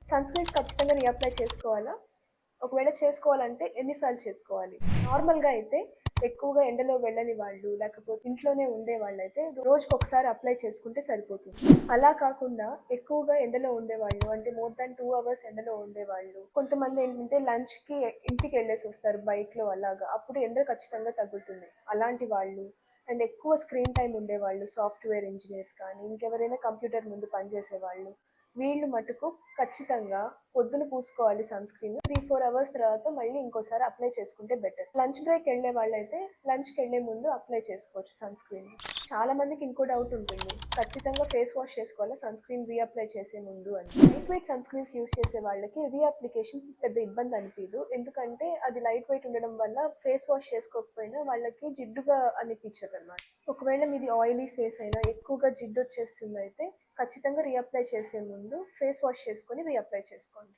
Sun screens ఖచ్చితంగా reapply చేసుకోవాలా? ఒకవేళ చేసుకోవాలంటే ఎన్ని సార్లు చేసుకోవాలి? నార్మల్‌గా అయితే ఎక్కువగా ఎండలో వెళ్ళని వాళ్ళు, లేకపోతే ఇంట్లోనే ఉండేవాళ్ళైతే రోజుకొకసారి అప్లై చేసుకుంటే సరిపోతుంది. అలా కాకుండా ఎక్కువగా ఎండలో ఉండేవాళ్ళు, అంటే మోర్ దాన్ 2 అవర్స్ ఎండలో ఉండేవాళ్ళు, కొంతమంది ఏంటంటే లంచ్‌కి ఇంటికెళ్ళేసొస్తారు బైక్‌లో అలాగా. అప్పుడు ఎండ ఖచ్చితంగా తగులుతుంది. అలాంటి వాళ్ళు అండ్ ఎక్కువ స్క్రీన్ టైమ్ ఉండేవాళ్ళు, సాఫ్ట్‌వేర్ ఇంజినీర్స్ కానీ, ఇంకెవరైనా కంప్యూటర్ ముందు పనిచేసేవాళ్ళు, వీళ్ళు మటుకు ఖచ్చితంగా పొద్దున పూసుకోవాలి సన్ స్క్రీన్. 3-4 అవర్స్ తర్వాత మళ్ళీ ఇంకోసారి అప్లై చేసుకుంటే బెటర్. లంచ్ బ్రేక్ వెళ్ళే వాళ్ళైతే లంచ్కి వెళ్ళే ముందు అప్లై చేసుకోవచ్చు సన్ స్క్రీన్. చాలా మందికి ఇంకో డౌట్ ఉంటుంది, ఖచ్చితంగా ఫేస్ వాష్ చేసుకోవాలా సన్ స్క్రీన్ రీఅప్లై చేసే ముందు అని. Lightweight sunscreens use చేసే వాళ్ళకి రీఅప్లికేషన్స్ పెద్ద ఇబ్బంది అనిపించదు, ఎందుకంటే అది లైట్ వెయిట్ ఉండడం వల్ల ఫేస్ వాష్ చేసుకోకపోయినా వాళ్ళకి జిడ్డుగా అనిపించదు అనమాట. ఒకవేళ మీది ఆయిలీ ఫేస్ అయినా ఎక్కువగా జిడ్డు వచ్చేస్తుంది అయితే ఖచ్చితంగా రీఅప్లై చేసే ముందు ఫేస్ వాష్ చేసుకొని రీఅప్లై చేసుకోండి.